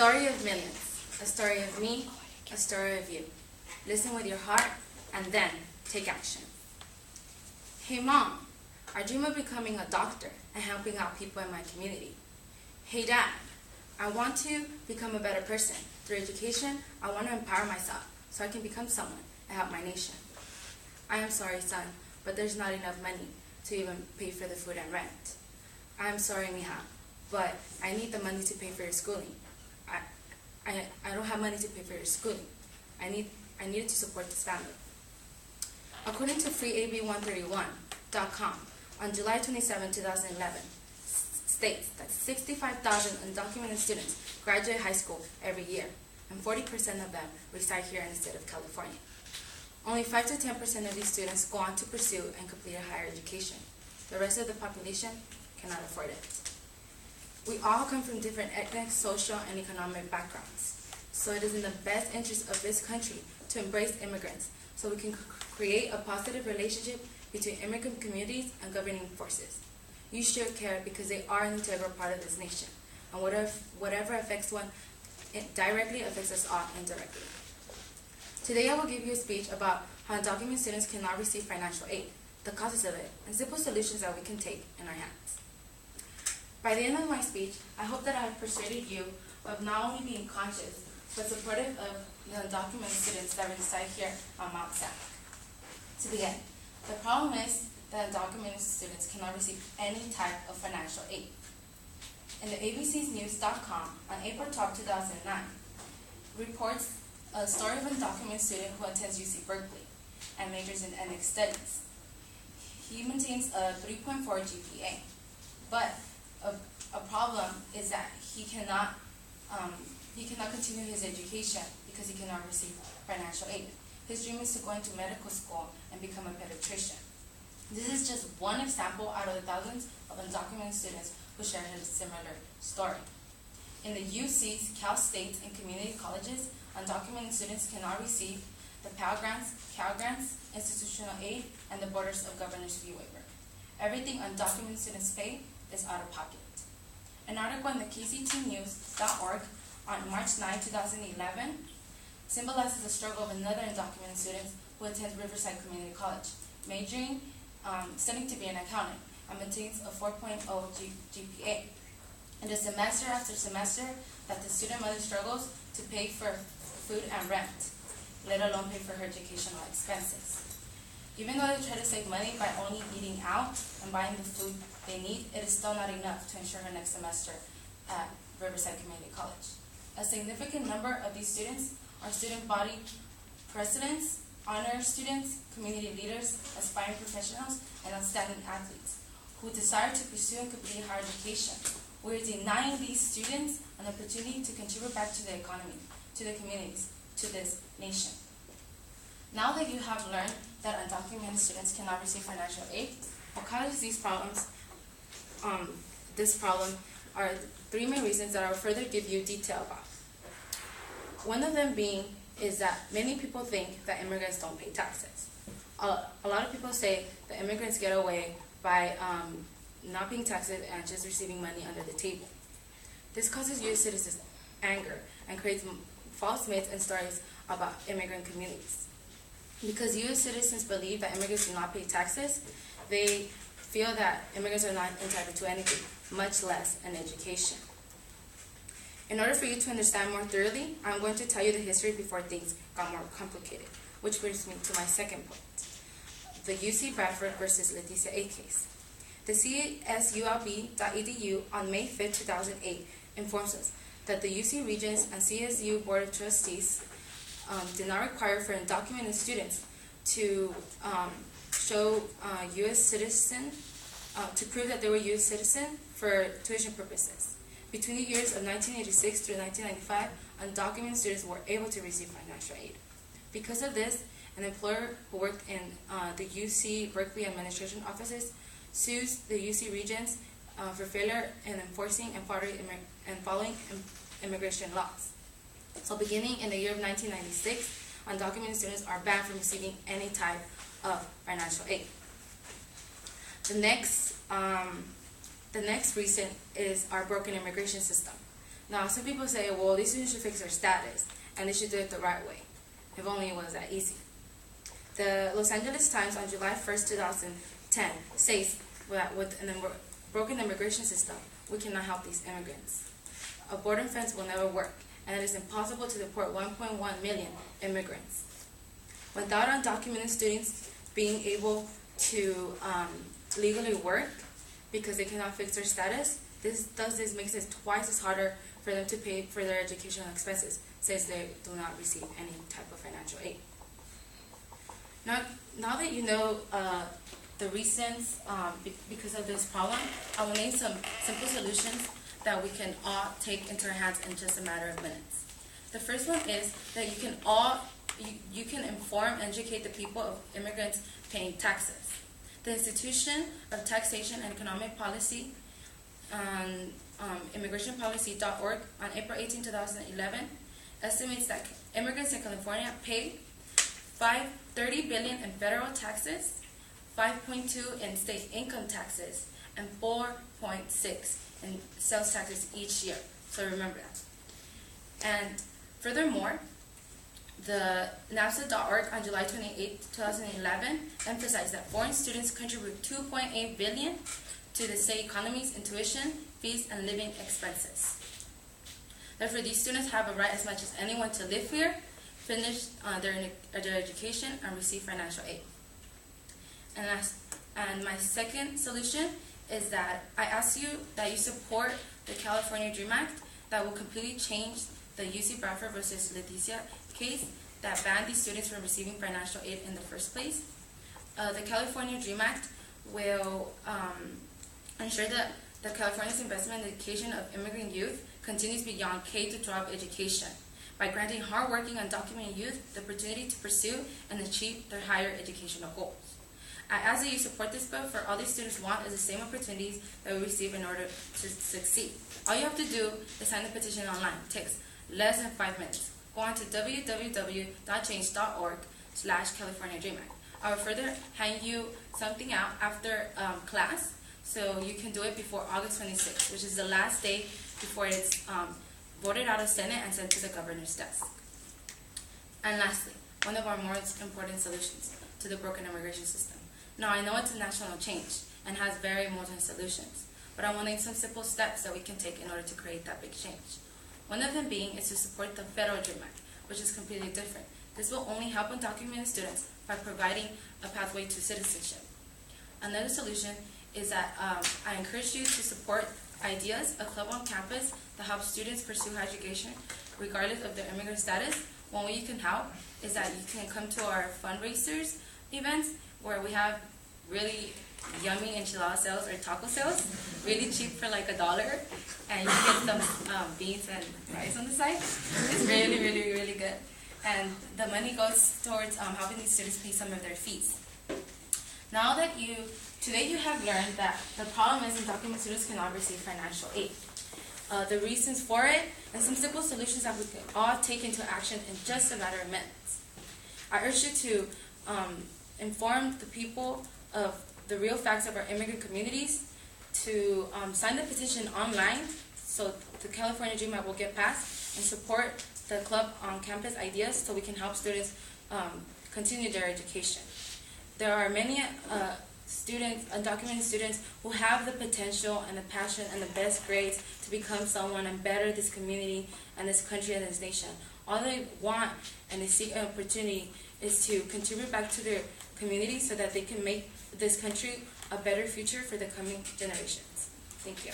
story of millions, a story of me, a story of you. Listen with your heart and then take action. Hey Mom, I dream of becoming a doctor and helping out people in my community. Hey Dad, I want to become a better person. Through education, I want to empower myself so I can become someone and help my nation. I am sorry, son, but there's not enough money to even pay for the food and rent. I am sorry, mija, but I need the money to pay for your schooling. I don't have money to pay for your schooling. I need it to support this family. According to freeab131.com, on July 27, 2011, states that 65,000 undocumented students graduate high school every year, and 40% of them reside here in the state of California. Only 5 to 10% of these students go on to pursue and complete a higher education. The rest of the population cannot afford it. We all come from different ethnic, social, and economic backgrounds. So it is in the best interest of this country to embrace immigrants so we can create a positive relationship between immigrant communities and governing forces. You should care because they are an integral part of this nation. And whatever affects one, it directly affects us all indirectly. Today I will give you a speech about how undocumented students cannot receive financial aid, the causes of it, and simple solutions that we can take in our hands. By the end of my speech, I hope that I have persuaded you of not only being conscious, but supportive of the undocumented students that reside here on Mount Sac. To begin, the problem is that undocumented students cannot receive any type of financial aid. In the abcnews.com on April 12, 2009, reports a story of an undocumented student who attends UC Berkeley and majors in ethnic studies. He maintains a 3.4 GPA, but a problem is that he cannot continue his education because he cannot receive financial aid. His dream is to go into medical school and become a pediatrician. This is just one example out of the thousands of undocumented students who share his similar story. In the UCs, Cal States, and community colleges, undocumented students cannot receive the Pell Grants, Cal Grants, institutional aid, and the Borders of Governors fee waiver. Everything undocumented students pay is out of pocket. An article in the kctnews.org on March 9, 2011 symbolizes the struggle of another undocumented student who attends Riverside Community College, majoring, studying to be an accountant, and maintains a 4.0 GPA. It is semester after semester that the student mother struggles to pay for food and rent, let alone pay for her educational expenses. Even though they try to save money by only eating out and buying the food they need, it is still not enough to ensure her next semester at Riverside Community College. A significant number of these students are student body presidents, honor students, community leaders, aspiring professionals, and outstanding athletes who desire to pursue and complete higher education. We are denying these students an opportunity to contribute back to the economy, to the communities, to this nation. Now that you have learned that undocumented students cannot receive financial aid, what causes these problems, this problem are three main reasons that I will further give you detail about. One of them being is that many people think that immigrants don't pay taxes. A lot of people say that immigrants get away by not paying taxes and just receiving money under the table. This causes U.S. citizens anger and creates false myths and stories about immigrant communities. Because U.S. citizens believe that immigrants do not pay taxes, they feel that immigrants are not entitled to anything, much less an education. In order for you to understand more thoroughly, I'm going to tell you the history before things got more complicated, which brings me to my second point, the UC Bradford versus Leticia A case. The CSULB.edu on May 5, 2008 informs us that the UC Regents and CSU Board of Trustees did not require for undocumented students to show U.S. citizen, to prove that they were U.S. citizen for tuition purposes. Between the years of 1986 through 1995, undocumented students were able to receive financial aid. Because of this, an employer who worked in the UC Berkeley administration offices sues the UC Regents for failure in enforcing and following immigration laws. So beginning in the year of 1996, undocumented students are banned from receiving any type of financial aid. The next reason is our broken immigration system. Now, some people say, well, these students should fix their status, and they should do it the right way. If only it was that easy. The Los Angeles Times on July 1st, 2010 says that with a broken immigration system, we cannot help these immigrants. A border fence will never work, and it is impossible to deport 1.1 million immigrants. Without undocumented students being able to legally work because they cannot fix their status, this makes it twice as harder for them to pay for their educational expenses, since they do not receive any type of financial aid. Now that you know the reasons because of this problem, I will name some simple solutions that we can all take into our hands in just a matter of minutes. The first one is that you can inform and educate the people of immigrants paying taxes. The Institution of Taxation and Economic Policy on immigrationpolicy.org on April 18, 2011 estimates that immigrants in California pay $30 billion in federal taxes, 5.2 in state income taxes, and 4.6 in sales taxes each year. So remember that. And furthermore, the NAFSA.org on July 28, 2011 emphasized that foreign students contribute $2.8 billion to the state economies in tuition, fees, and living expenses. Therefore, these students have a right as much as anyone to live here, finish their education, and receive financial aid. And my second solution is that I ask you that you support the California Dream Act that will completely change the UC Bradford versus Leticia case that banned these students from receiving financial aid in the first place. The California Dream Act will ensure that the California's investment in the education of immigrant youth continues beyond K-12 education by granting hardworking undocumented youth the opportunity to pursue and achieve their higher educational goals. I ask that you support this bill, for all these students want is the same opportunities that we receive in order to succeed. All you have to do is sign the petition online. It takes less than 5 minutes. Go on to www.change.org/California Dream Act. I will further hand you something out after class, so you can do it before August 26th, which is the last day before it's voted out of Senate and sent to the governor's desk. And lastly, one of our most important solutions to the broken immigration system. Now, I know it's a national change and has very modern solutions, but I will name some simple steps that we can take in order to create that big change. One of them being is to support the Federal Dream Act, which is completely different. This will only help undocumented students by providing a pathway to citizenship. Another solution is that I encourage you to support ideas, a club on campus that helps students pursue higher education regardless of their immigrant status. One way you can help is that you can come to our fundraisers events where we have really yummy enchilada sales or taco sales, really cheap for like $1, and you get some beans and rice on the side. It's really, really, really good. And the money goes towards helping these students pay some of their fees. Now that today you have learned that the problem is undocumented students cannot receive financial aid. The reasons for it, and some simple solutions that we can all take into action in just a matter of minutes. I urge you to inform the people of the real facts of our immigrant communities, to sign the petition online so the California Dream Act will get passed, and support the club on campus ideas so we can help students continue their education. There are many undocumented students who have the potential and the passion and the best grades to become someone and better this community and this country and this nation. All they want and they seek an opportunity is to contribute back to their community so that they can make this country a better future for the coming generations. Thank you.